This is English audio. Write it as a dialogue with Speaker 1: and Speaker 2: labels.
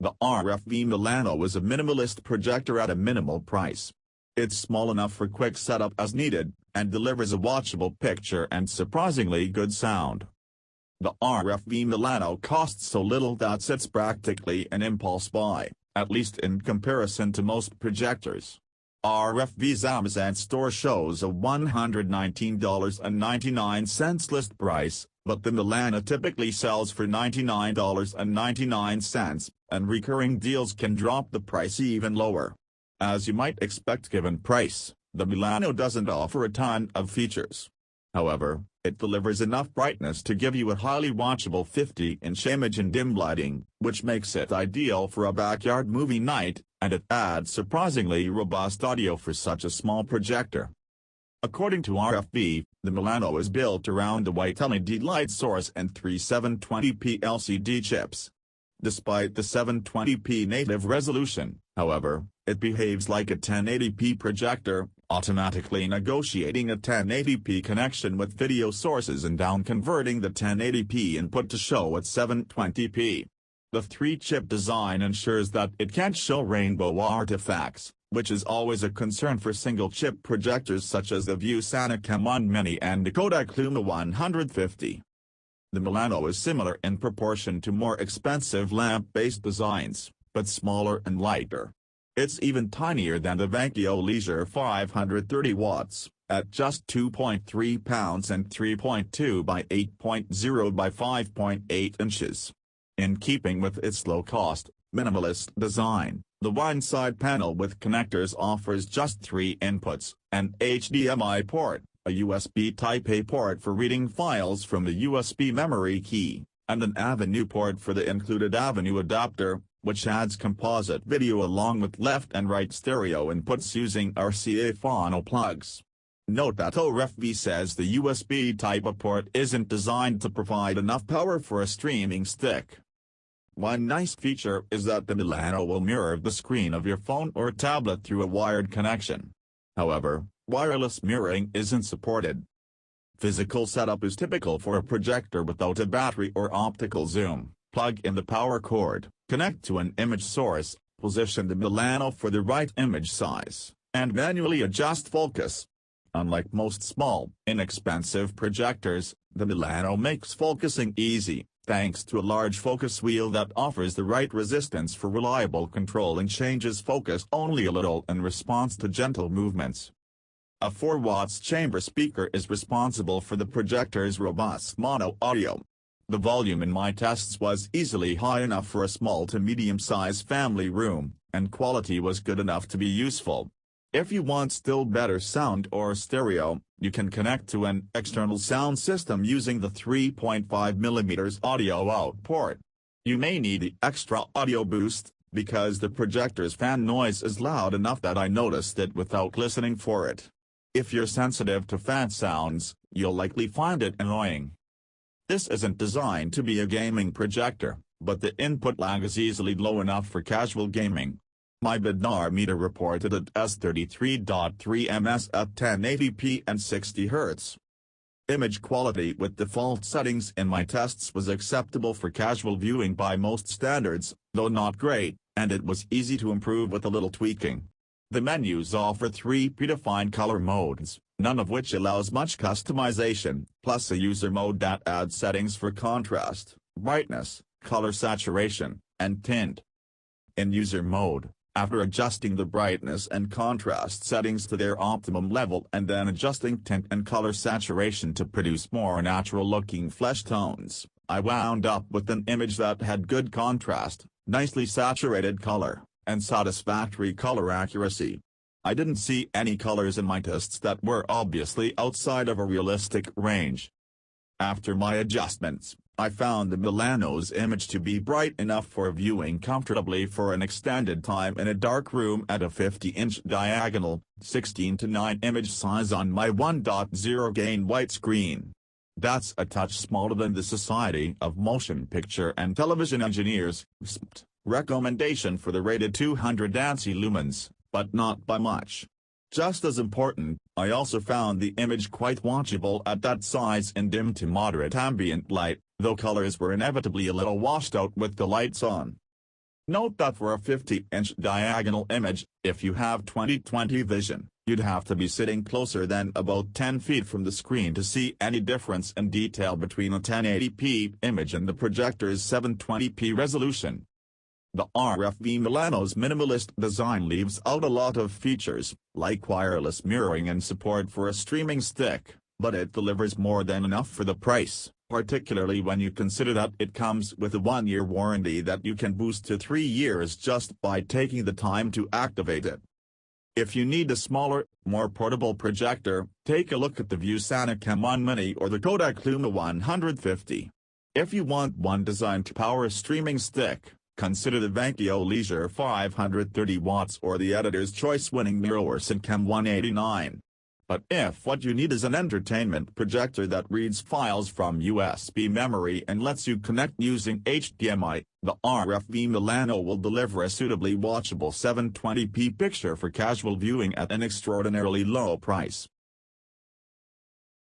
Speaker 1: The RFV Milano is a minimalist projector at a minimal price. It's small enough for quick setup as needed, and delivers a watchable picture and surprisingly good sound. The RFV Milano costs so little that it's practically an impulse buy, at least in comparison to most projectors. RFV's Amazon store shows a $119.99 list price, but the Milano typically sells for $99.99, and recurring deals can drop the price even lower. As you might expect given price, the Milano doesn't offer a ton of features. However, it delivers enough brightness to give you a highly watchable 50-inch image in dim lighting, which makes it ideal for a backyard movie night, and it adds surprisingly robust audio for such a small projector. According to RFV, the Milano is built around a white LED light source and three 720p LCD chips. Despite the 720p native resolution, however, it behaves like a 1080p projector, automatically negotiating a 1080p connection with video sources and down-converting the 1080p input to show at 720p. The three-chip design ensures that it can't show rainbow artifacts, which is always a concern for single-chip projectors such as the ViewSonic M1 Mini and the Kodak Luma 150. The Milano is similar in proportion to more expensive lamp-based designs, but smaller and lighter. It's even tinier than the Vecchio Leisure 530 watts, at just 2.3 pounds and 3.2 by 8.0 by 5.8 inches. In keeping with its low-cost, minimalist design, the one-side panel with connectors offers just 3 inputs, an HDMI port, a USB Type-A port for reading files from the USB memory key, and an Avenue port for the included Avenue adapter, which adds composite video along with left and right stereo inputs using RCA phono plugs. Note that RFV says the USB Type-A port isn't designed to provide enough power for a streaming stick. One nice feature is that the Milano will mirror the screen of your phone or tablet through a wired connection. However, wireless mirroring isn't supported. Physical setup is typical for a projector without a battery or optical zoom. Plug in the power cord, connect to an image source, position the Milano for the right image size, and manually adjust focus. Unlike most small, inexpensive projectors, the Milano makes focusing easy, thanks to a large focus wheel that offers the right resistance for reliable control and changes focus only a little in response to gentle movements. A 4 watts chamber speaker is responsible for the projector's robust mono audio. The volume in my tests was easily high enough for a small to medium-sized family room, and quality was good enough to be useful. If you want still better sound or stereo, you can connect to an external sound system using the 3.5mm audio out port. You may need the extra audio boost, because the projector's fan noise is loud enough that I noticed it without listening for it. If you're sensitive to fan sounds, you'll likely find it annoying. This isn't designed to be a gaming projector, but the input lag is easily low enough for casual gaming. My Bidnar meter reported it as 33.3 ms at 1080p and 60 Hz. Image quality with default settings in my tests was acceptable for casual viewing by most standards, though not great, and it was easy to improve with a little tweaking. The menus offer 3 predefined color modes, none of which allows much customization, plus a user mode that adds settings for contrast, brightness, color saturation, and tint. In user mode, after adjusting the brightness and contrast settings to their optimum level and then adjusting tint and color saturation to produce more natural-looking flesh tones, I wound up with an image that had good contrast, nicely saturated color, and satisfactory color accuracy. I didn't see any colors in my tests that were obviously outside of a realistic range. After my adjustments, I found the Milano's image to be bright enough for viewing comfortably for an extended time in a dark room at a 50-inch diagonal, 16:9 image size on my 1.0 gain white screen. That's a touch smaller than the Society of Motion Picture and Television Engineers (SMPT) recommendation for the rated 200 ANSI lumens, but not by much. Just as important, I also found the image quite watchable at that size in dim to moderate ambient light, though colors were inevitably a little washed out with the lights on. Note that for a 50-inch diagonal image, if you have 20/20 vision, you'd have to be sitting closer than about 10 feet from the screen to see any difference in detail between a 1080p image and the projector's 720p resolution. The RFV Milano's minimalist design leaves out a lot of features, like wireless mirroring and support for a streaming stick, but it delivers more than enough for the price, particularly when you consider that it comes with a 1-year warranty that you can boost to 3 years just by taking the time to activate it. If you need a smaller, more portable projector, take a look at the ViewSonic M1 Mini or the Kodak Luma 150. If you want one designed to power a streaming stick, consider the Vankyo Leisure 530 watts or the Editor's Choice winning MirrorSync M189. But if what you need is an entertainment projector that reads files from USB memory and lets you connect using HDMI, the RFV Milano will deliver a suitably watchable 720p picture for casual viewing at an extraordinarily low price.